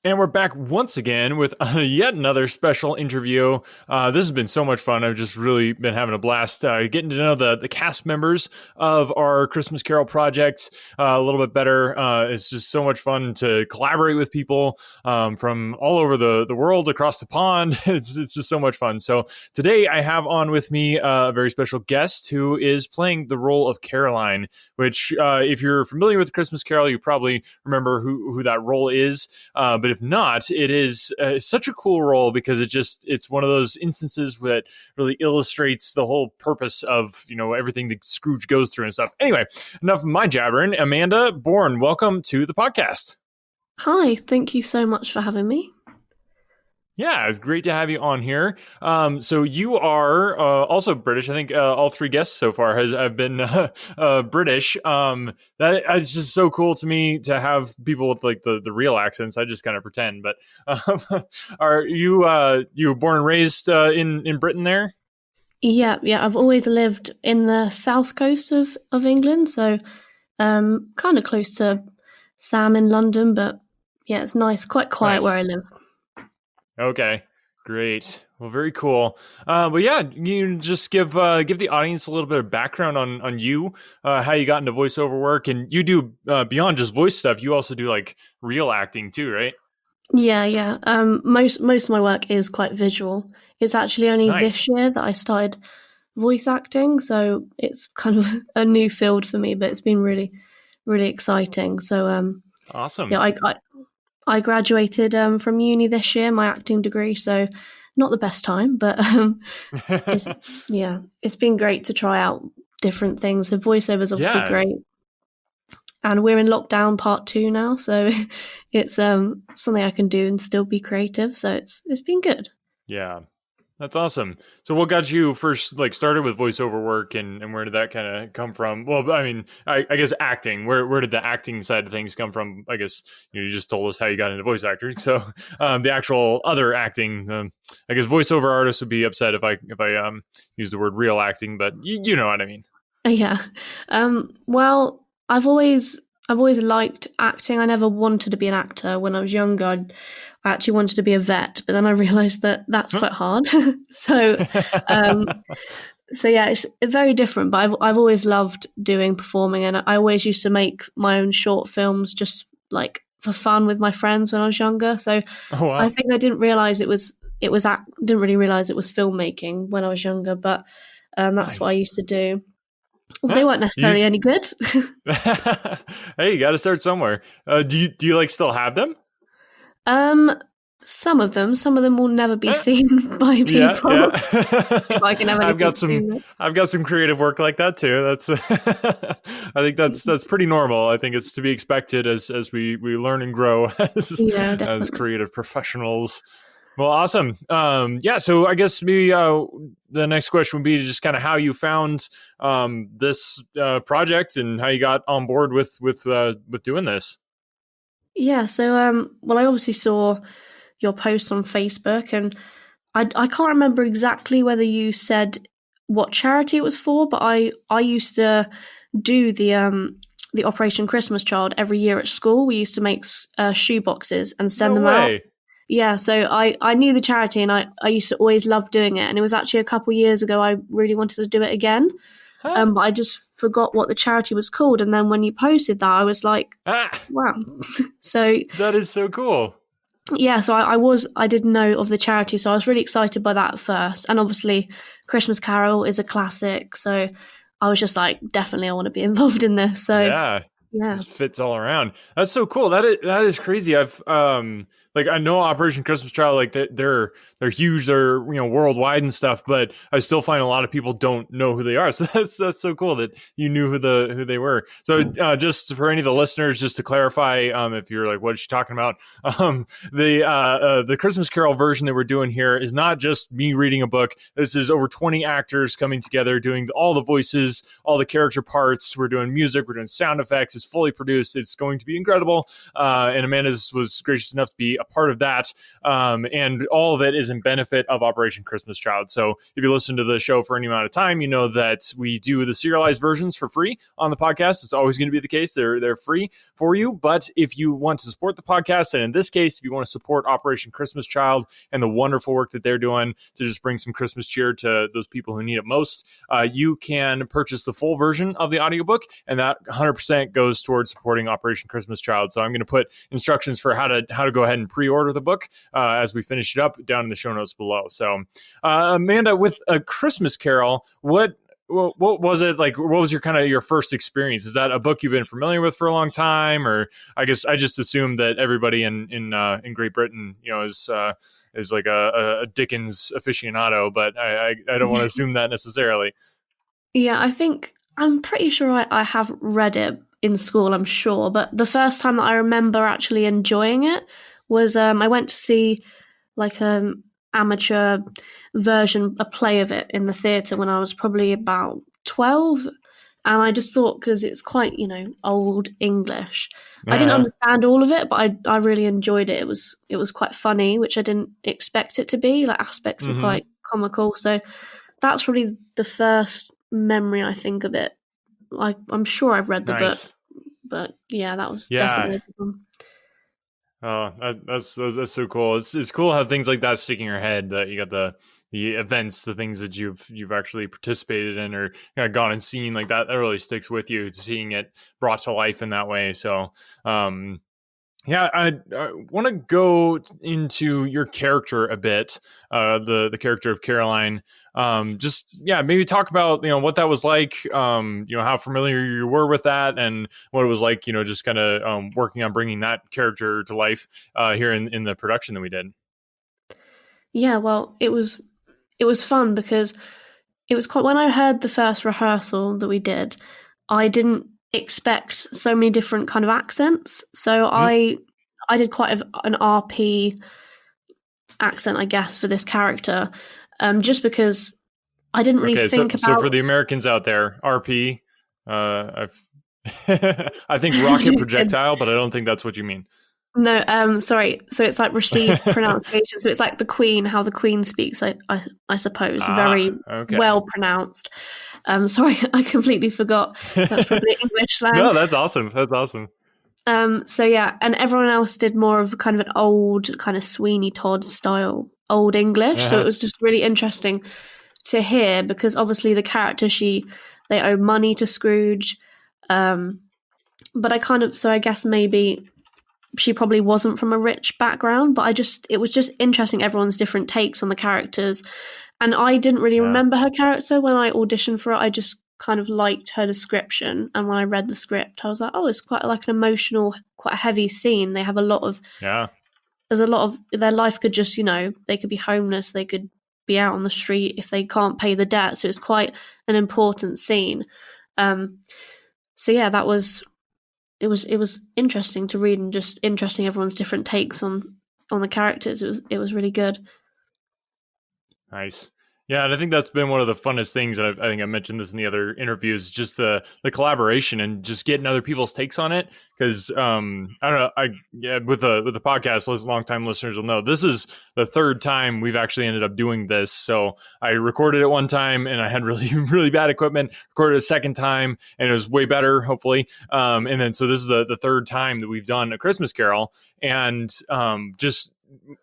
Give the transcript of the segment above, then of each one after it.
And we're back once again with yet another special interview. This has been so much fun. I've just really been having a blast getting to know the cast members of our Christmas Carol project a little bit better. It's just so much fun to collaborate with people from all over the world, across the pond. It's just so much fun. So today I have on with me a very special guest who is playing the role of Caroline, which if you're familiar with Christmas Carol, you probably remember who that role is. But if not, it is such a cool role because it's one of those instances that really illustrates the whole purpose of, everything that Scrooge goes through and stuff. Anyway, enough of my jabbering. Amanda Bourne, welcome to the podcast. Hi, thank you so much for having me. Yeah, it's great to have you on here. So you are also British. I think all three guests so far have been British. That it's just so cool to me to have people with like the real accents. I just kind of pretend. But are you were born and raised in Britain there? Yeah. I've always lived in the south coast of England, so kind of close to Sam in London. But yeah, it's nice, quite quiet where I live. Okay, great. Well, very cool. But yeah, you just give the audience a little bit of background on you, how you got into voiceover work, and you do beyond just voice stuff. You also do like real acting too, right? Yeah. Most of my work is quite visual. It's actually only this year that I started voice acting, so it's kind of a new field for me. But it's been really, really exciting. So awesome. Yeah, I graduated from uni this year, my acting degree, so not the best time, but it's been great to try out different things. So voiceover is obviously great. And we're in lockdown part 2 now, so it's something I can do and still be creative. So it's been good. Yeah. That's awesome. So what got you first started with voiceover work and where did that kind of come from? Well, I mean, I guess acting, where did the acting side of things come from? I guess you just told us how you got into voice acting. So the actual other acting, I guess voiceover artists would be upset if I use the word real acting, but you know what I mean. Yeah. Well, I've always liked acting. I never wanted to be an actor. When I was younger, I actually wanted to be a vet, but then I realised that that's quite hard. So yeah, it's very different. But I've always loved doing performing, and I always used to make my own short films just like for fun with my friends when I was younger. So I think I didn't realise didn't really realise it was filmmaking when I was younger. But that's what I used to do. Well, they weren't necessarily any good. Hey, you got to start somewhere. Do you still have them? Some of them will never be seen by people. Yeah. If I can have I've got some creative work like that too. That's I think that's pretty normal. I think it's to be expected as we learn and grow as creative professionals. Well, awesome. So I guess maybe the next question would be just kind of how you found this project and how you got on board with doing this. Yeah, so I obviously saw your post on Facebook, and I can't remember exactly whether you said what charity it was for, but I used to do the Operation Christmas Child every year at school. We used to make shoe boxes and send them out. Yeah, so I knew the charity, and I used to always love doing it. And it was actually a couple of years ago I really wanted to do it again. But I just forgot what the charity was called. And then when you posted that, I was like, wow. So that is so cool. Yeah, so I didn't know of the charity, so I was really excited by that at first. And obviously Christmas Carol is a classic, so I was just like, definitely I want to be involved in this. So yeah. It fits all around. That's so cool. That is crazy. I've I know Operation Christmas Child, like they're huge, they're worldwide and stuff, but I still find a lot of people don't know who they are. So that's so cool that you knew who they were. So just for any of the listeners, just to clarify, if you're like, what is she talking about? The Christmas Carol version that we're doing here is not just me reading a book. This is over 20 actors coming together, doing all the voices, all the character parts. We're doing music, we're doing sound effects. is fully produced. It's going to be incredible. And Amanda was gracious enough to be a part of that. And all of it is in benefit of Operation Christmas Child. So if you listen to the show for any amount of time, you know that we do the serialized versions for free on the podcast. It's always going to be the case. They're free for you. But if you want to support the podcast, and in this case, if you want to support Operation Christmas Child and the wonderful work that they're doing to just bring some Christmas cheer to those people who need it most, you can purchase the full version of the audiobook, and that 100% goes towards supporting Operation Christmas Child. So I'm going to put instructions for how to go ahead and pre-order the book as we finish it up down in the show notes below. So Amanda, with A Christmas Carol, what was it like? What was your first experience? Is that a book you've been familiar with for a long time, or I guess I just assumed that everybody in Great Britain, is like a Dickens aficionado, but I don't want to assume that necessarily. Yeah, I'm pretty sure I have read it in school, I'm sure, but the first time that I remember actually enjoying it was I went to see like amateur version, a play of it in the theatre when I was probably about 12. And I just thought, because it's quite, old English, I didn't understand all of it, but I really enjoyed it. It was quite funny, which I didn't expect it to be. Like, aspects were quite comical. So that's probably the first memory I think of it. I'm sure I've read the book, but yeah, that was definitely one. Oh, that's so cool. It's cool how things like that stick in your head, that you got the events, the things that you've actually participated in or gone and seen like that. That really sticks with you, seeing it brought to life in that way. So, I want to go into your character a bit, the character of Caroline. Maybe talk about what that was like, how familiar you were with that, and what it was like, just kind of working on bringing that character to life here in the production that we did. Yeah, well, it was fun because it was quite, when I heard the first rehearsal that we did, I didn't expect so many different kind of accents. So I did quite an RP accent, I guess, for this character, just because I didn't really think about. So for the Americans out there, RP, I think rocket projectile, but I don't think that's what you mean. No, sorry. So it's like received pronunciation. So it's like the Queen, how the Queen speaks, I suppose. Very well pronounced. Sorry, I completely forgot. That's probably English slang. No, that's awesome. That's awesome. So yeah, and everyone else did more of kind of an old kind of Sweeney Todd style, old English. So it was just really interesting to hear, because obviously the character, they owe money to Scrooge. But I guess maybe she probably wasn't from a rich background, but it was just interesting, everyone's different takes on the characters. And I didn't really remember her character when I auditioned for it. I just kind of liked her description. And when I read the script, I was like, oh, it's quite like an emotional, quite a heavy scene. They have a lot of, there's a lot of, their life could just, they could be homeless. They could be out on the street if they can't pay the debt. So it's quite an important scene. So yeah, it was interesting to read, and just interesting everyone's different takes on the characters. It was really good. Nice. Yeah, and I think that's been one of the funnest things, and I think I mentioned this in the other interviews, just the collaboration and just getting other people's takes on it. Because I don't know, with the podcast, long-time listeners will know this is the third time we've actually ended up doing this. So I recorded it one time and I had really, really bad equipment. Recorded a second time and it was way better, hopefully. And then so this is the third time that we've done A Christmas Carol, and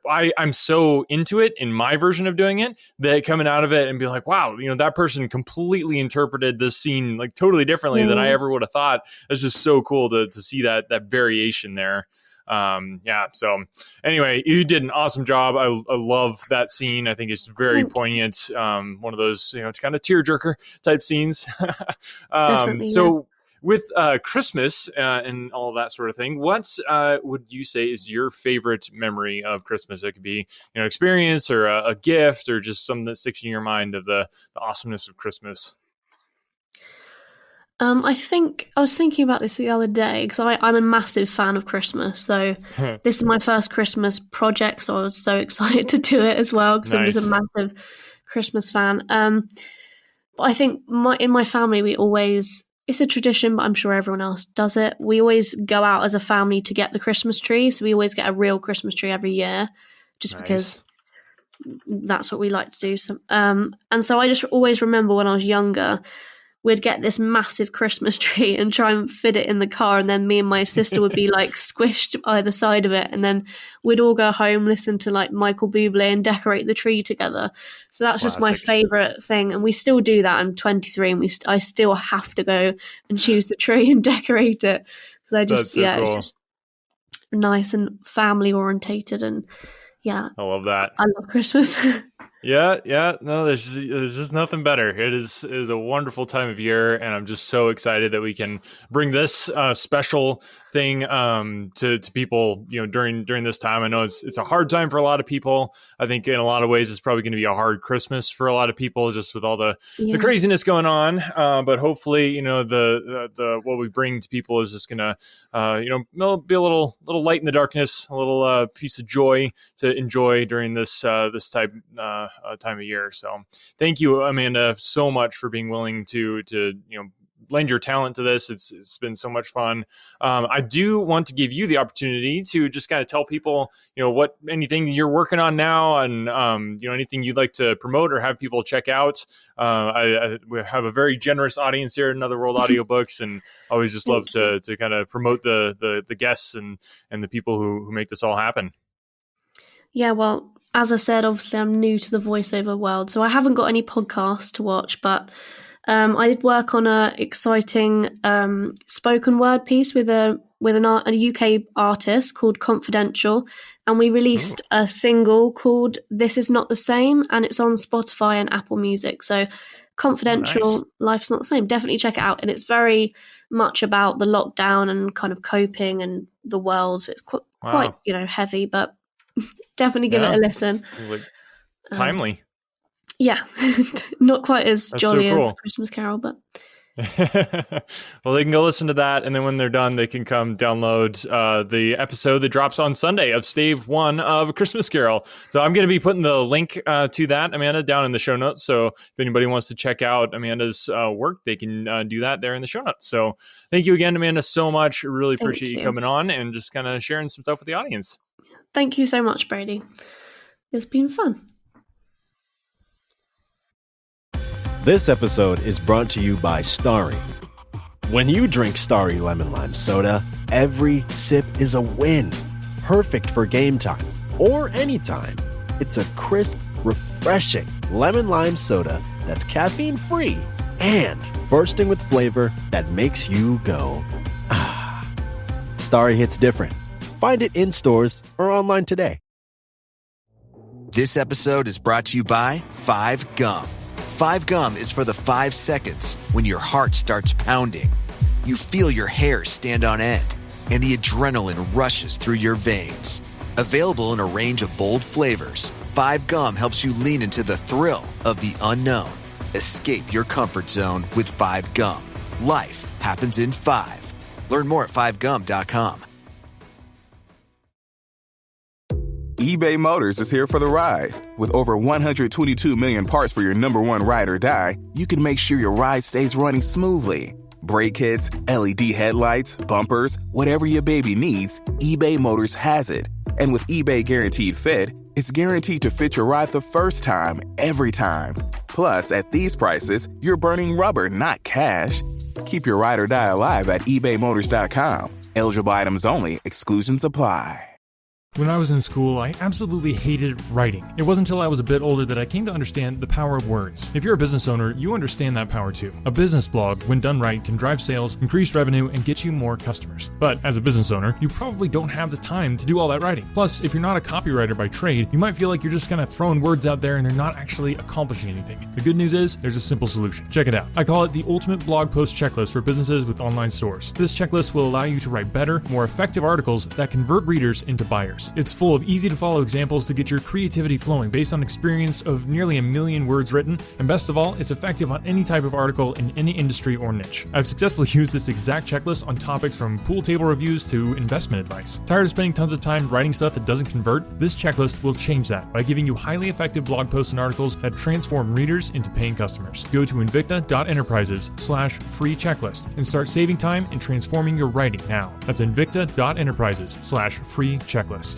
I'm so into it in my version of doing it that coming out of it and be like, wow, that person completely interpreted this scene like totally differently than I ever would have thought. It's just so cool to see that variation there. So anyway, you did an awesome job. I love that scene. I think it's very poignant. One of those, it's kind of tearjerker type scenes. With Christmas and all that sort of thing, what would you say is your favorite memory of Christmas? It could be experience or a gift or just something that sticks in your mind of the awesomeness of Christmas. I think I was thinking about this the other day, because I'm a massive fan of Christmas. So this is my first Christmas project, so I was so excited to do it as well, because I'm just a massive Christmas fan. But I think in my family, we always it's a tradition, but I'm sure everyone else does it. We always go out as a family to get the Christmas tree. So we always get a real Christmas tree every year, just because that's what we like to do. So, and so I just always remember when I was younger, we'd get this massive Christmas tree and try and fit it in the car, and then me and my sister would be like squished either side of it, and then we'd all go home, listen to like Michael Bublé and decorate the tree together. So that's just my favorite thing, and we still do that. I'm 23 and I still have to go and choose the tree and decorate it, because I just cool. It's just nice and family orientated, and I love that. I love Christmas. Yeah. No, there's just nothing better. It is a wonderful time of year, and I'm just so excited that we can bring this special thing to people, during this time. I know it's a hard time for a lot of people. I think in a lot of ways it's probably going to be a hard Christmas for a lot of people, just with all the craziness going on. But hopefully, the what we bring to people is just going to be a little light in the darkness, a little piece of joy to enjoy during this time of year. So thank you, Amanda, so much for being willing to lend your talent to this. It's been so much fun. I do want to give you the opportunity to just kind of tell people, anything you're working on now, and anything you'd like to promote or have people check out. We have a very generous audience here at Another World Audiobooks, and always just love to kind of promote the guests and the people who make this all happen. Yeah, well, as I said, obviously I'm new to the voiceover world, so I haven't got any podcasts to watch, but I did work on a exciting spoken word piece with a UK artist called Confidential, and we released a single called This Is Not the Same, and it's on Spotify and Apple Music. So Confidential, Life's Not the Same. Definitely check it out, and it's very much about the lockdown and kind of coping and the world. So it's quite heavy, but definitely give it a listen. Timely. Yeah, not quite as jolly as Christmas Carol, but... Well, they can go listen to that, and then when they're done, they can come download the episode that drops on Sunday of Stave 1 of Christmas Carol. So I'm going to be putting the link to that, Amanda, down in the show notes. So if anybody wants to check out Amanda's work, they can do that there in the show notes. So thank you again, Amanda, so much. Really appreciate you coming on and just kind of sharing some stuff with the audience. Thank you so much, Brady. It's been fun. This episode is brought to you by Starry. When you drink Starry Lemon Lime Soda, every sip is a win. Perfect for game time or anytime. It's a crisp, refreshing lemon lime soda that's caffeine-free and bursting with flavor that makes you go, ah. Starry hits different. Find it in stores or online today. This episode is brought to you by 5 Gum. 5 Gum is for the 5 seconds when your heart starts pounding, you feel your hair stand on end, and the adrenaline rushes through your veins. Available in a range of bold flavors, 5 Gum helps you lean into the thrill of the unknown. Escape your comfort zone with 5 Gum. Life happens in 5. Learn more at 5gum.com. eBay Motors is here for the ride. With over 122 million parts for your number one ride or die, you can make sure your ride stays running smoothly. Brake kits, LED headlights, bumpers, whatever your baby needs, eBay Motors has it. And with eBay Guaranteed Fit, it's guaranteed to fit your ride the first time, every time. Plus, at these prices, you're burning rubber, not cash. Keep your ride or die alive at ebaymotors.com. Eligible items only. Exclusions apply. When I was in school, I absolutely hated writing. It wasn't until I was a bit older that I came to understand the power of words. If you're a business owner, you understand that power too. A business blog, when done right, can drive sales, increase revenue, and get you more customers. But as a business owner, you probably don't have the time to do all that writing. Plus, if you're not a copywriter by trade, you might feel like you're just kind of throwing words out there and they're not actually accomplishing anything. The good news is, there's a simple solution. Check it out. I call it the ultimate blog post checklist for businesses with online stores. This checklist will allow you to write better, more effective articles that convert readers into buyers. checklist. It's full of easy-to-follow examples to get your creativity flowing based on experience of nearly 1 million words written, and best of all, it's effective on any type of article in any industry or niche. I've successfully used this exact checklist on topics from pool table reviews to investment advice. Tired of spending tons of time writing stuff that doesn't convert? This checklist will change that by giving you highly effective blog posts and articles that transform readers into paying customers. Go to invicta.enterprises/free checklist and start saving time and transforming your writing now. That's invicta.enterprises/free checklist.